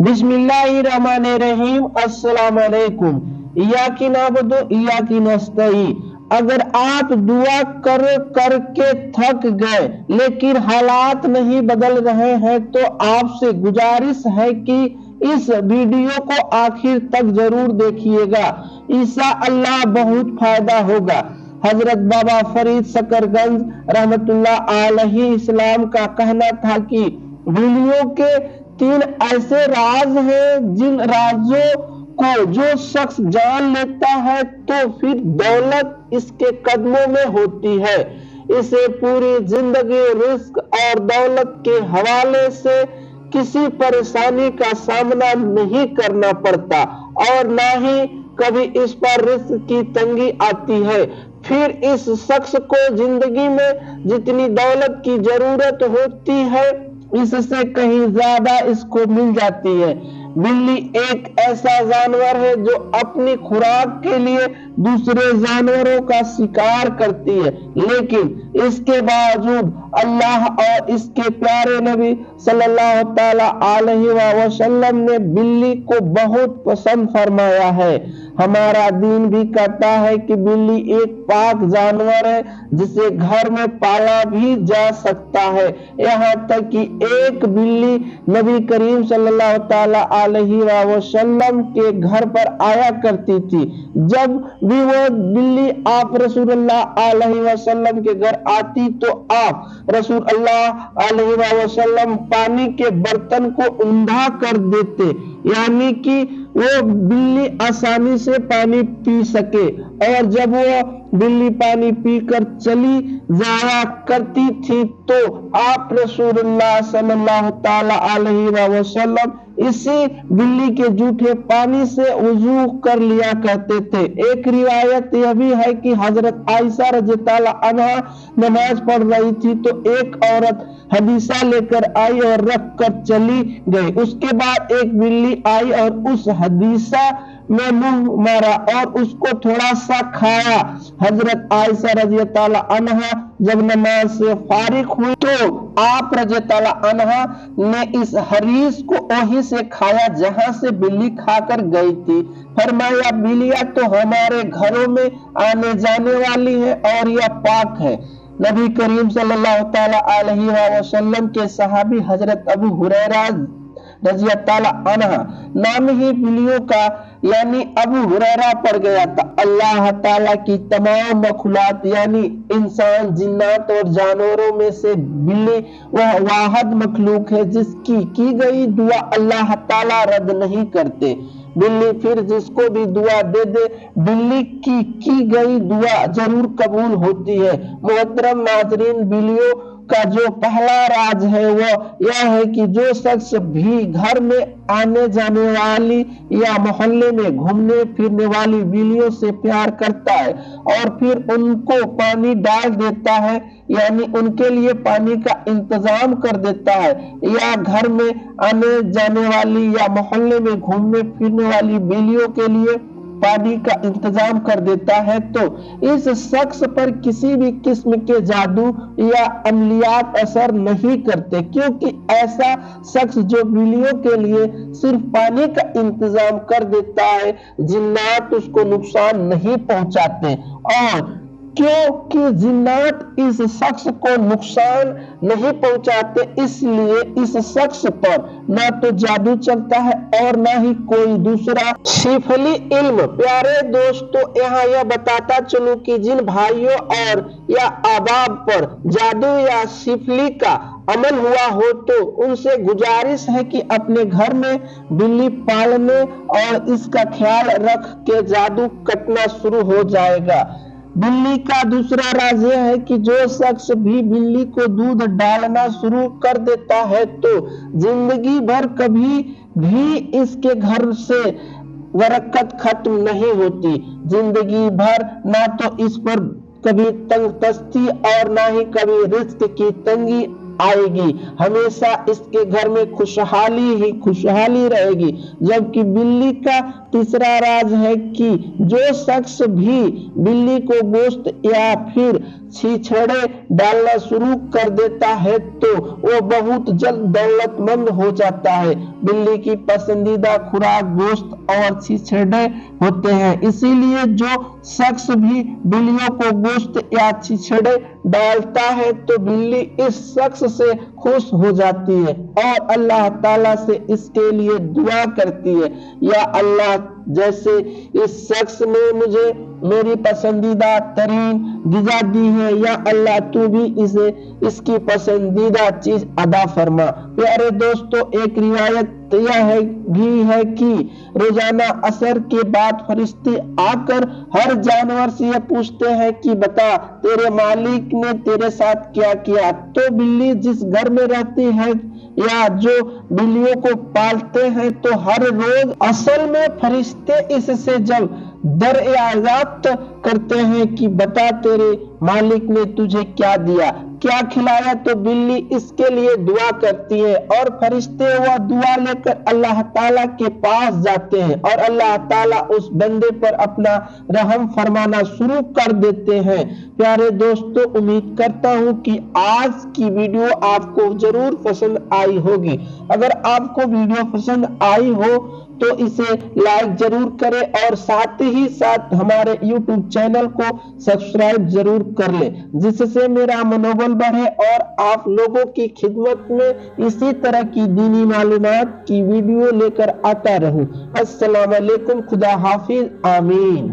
बिस्मिल्लाहिर्रहमानिर्रहीम। अस्सलाम वालेकुम। इय्याकी नअबुदु व इय्याकी नस्तईन। अगर आप दुआ कर कर के थक गए लेकिन हालात नहीं बदल रहे हैं तो आपसे गुजारिश है कि इस वीडियो को आखिर तक जरूर देखिएगा, इंशाअल्लाह बहुत फायदा होगा। हजरत बाबा फरीद शकरगंज रहमतुल्लाह अलैहि इस्लाम का कहना था कि बिल्लियों के 3 ऐसे राज हैं जिन राजों को जो शख्स जान लेता है तो फिर दौलत इसके कदमों में होती है। इसे पूरी जिंदगी रिस्क और दौलत के हवाले से किसी परेशानी का सामना नहीं करना पड़ता और ना ही कभी इस पर रिस्क की तंगी आती है। फिर इस शख्स को जिंदगी में जितनी दौलत की जरूरत होती है इससे कहीं ज्यादा इसको मिल जाती है। बिल्ली एक ऐसा जानवर है जो अपनी खुराक के लिए दूसरे जानवरों का शिकार करती है, लेकिन इसके बावजूद अल्लाह और इसके प्यारे नबी सल्लल्लाहु ताला अलैहि वसल्लम ने बिल्ली को बहुत पसंद फरमाया है। हमारा दीन भी कहता है कि बिल्ली एक पाक जानवर है जिसे घर में पाला भी जा सकता है। यहाँ तक कि एक बिल्ली नबी करीम सल्लल्लाहु ताला अलैहि वसल्लम के घर पर आया करती थी। जब भी वो बिल्ली आप रसूलुल्लाह अलैहि वसल्लम के घर आती तो आप रसूलुल्लाह अलैहि वसल्लम पानी के बर्तन को ऊंधा कर देते, यानी कि वो बिल्ली आसानी से पानी पी सके। और जब वो बिल्ली पानी पीकर चली जाया करती थी तो आप रसूलुल्लाह सल्लल्लाहु ताला अलैहि वसल्लम इसी बिल्ली के जूठे पानी से वुजू कर लिया करते थे। एक रिवायत यह भी है कि हजरत आयशा रज़ियल्लाहु अन्हा नमाज पढ़ रही थी तो एक औरत हदीसा लेकर आई और रख कर चली गई। उसके बाद एक बिल्ली आई और उस हदीसा में मुंह मारा और उसको थोड़ा सा खाया। हजरत आयशा रज़ियल्लाहु अन्हा जब नमाज से फारिग हुई तो आप रज़ियल्लाहु अन्हा ने इस हरीस को वहीं से खाया जहां से बिल्ली खाकर गई थी। फरमाया, बिल्लियां तो हमारे घरों में आने जाने वाली है और यह पाक है। नबी करीम सल्लल्लाहु ताला अलैहि वसल्लम के सहाबी हजरत अबू हुरैरा रज़ियल्लाहु अन्हा नाम ही बिल्लियों का यानी अबू हुरैरा पड़ गया था। अल्लाह ताला की तमाम मखलूकात यानी इंसान, जिन्नात और जानवरों में से बिल्ली वह वाहिद मखलूक है जिसकी की गई दुआ अल्लाह ताला रद्द नहीं करते। बिल्ली फिर जिसको भी दुआ दे दे, बिल्ली की गई दुआ जरूर कबूल होती है। मोहतरम नाज़रीन, बिल्लियों का जो पहला राज है वो यह है कि जो शख्स भी घर में आने जाने वाली या मोहल्ले में घूमने फिरने वाली बिल्लियों से प्यार करता है और फिर उनको पानी डाल देता है, यानी उनके लिए पानी का इंतजाम कर देता है, या घर में आने जाने वाली या मोहल्ले में घूमने फिरने वाली बिल्लियों के लिए पानी का इंतजाम कर देता है तो इस शख्स पर किसी भी किस्म के जादू या अमलियात असर नहीं करते, क्योंकि ऐसा शख्स जो बिल्लियों के लिए सिर्फ पानी का इंतजाम कर देता है, जिन्नात उसको नुकसान नहीं पहुंचाते। और क्योंकि जिन्नात इस शख्स को नुकसान नहीं पहुंचाते इसलिए इस शख्स पर ना तो जादू चलता है और ना ही कोई दूसरा शिफली इल्म। प्यारे दोस्तों, यहाँ यह बताता चलूं कि जिन भाइयों और या अहबाब पर जादू या शिफली का अमल हुआ हो तो उनसे गुजारिश है कि अपने घर में बिल्ली पालने और इसका ख्याल रख के जादू कटना शुरू हो जाएगा। बिल्ली का दूसरा राज यह है कि जो शख्स भी बिल्ली को दूध डालना शुरू कर देता है तो जिंदगी भर कभी भी इसके घर से बरकत खत्म नहीं होती। जिंदगी भर ना तो इस पर कभी तंगदस्ती और ना ही कभी रिस्क की तंगी आएगी। हमेशा इसके घर में खुशहाली ही खुशहाली रहेगी। जबकि बिल्ली का तीसरा राज है कि जो शख्स भी बिल्ली को गोश्त या फिर छीछड़े डालना शुरू कर देता है तो वो बहुत जल्द दौलतमंद हो जाता है। बिल्ली की पसंदीदा खुराक गोश्त और छिछड़े होते हैं। इसीलिए जो शख्स भी बिल्लियों को गोश्त या छिछड़े डालता है तो बिल्ली इस शख्स से खुश हो जाती है और अल्लाह ताला से इसके लिए दुआ करती है, या अल्लाह जैसे इस शख्स ने मुझे मेरी पसंदीदा तरीन गिज़ा दी है, या अल्लाह तू भी इसे इसकी पसंदीदा चीज अदा फरमा। प्यारे दोस्तों, एक रिवायत यह है कि रोजाना असर के बाद फरिश्ते आकर हर जानवर से यह पूछते हैं कि बता तेरे मालिक ने तेरे साथ क्या किया। तो बिल्ली जिस घर में रहती है या जो बिल्लियों को पालते हैं तो हर रोज असल में फरिश्ते इससे जब दरियाफ्त करते हैं कि बता तेरे मालिक ने तुझे क्या दिया, क्या खिलाया, तो बिल्ली इसके लिए दुआ करती है और फरिश्ते वह दुआ लेकर अल्लाह ताला के पास जाते हैं और अल्लाह ताला उस बंदे पर अपना रहम फरमाना शुरू कर देते हैं। प्यारे दोस्तों, उम्मीद करता हूं कि आज की वीडियो आपको जरूर पसंद आई होगी। अगर आपको वीडियो पसंद आई हो तो इसे लाइक जरूर करें और साथ ही साथ हमारे YouTube चैनल को सब्सक्राइब जरूर कर लें, जिससे मेरा मनोबल बढ़े और आप लोगों की खिदमत में इसी तरह की दीनी मालूमात की वीडियो लेकर आता रहूं। अस्सलाम वालेकुम, खुदा हाफिज, आमीन।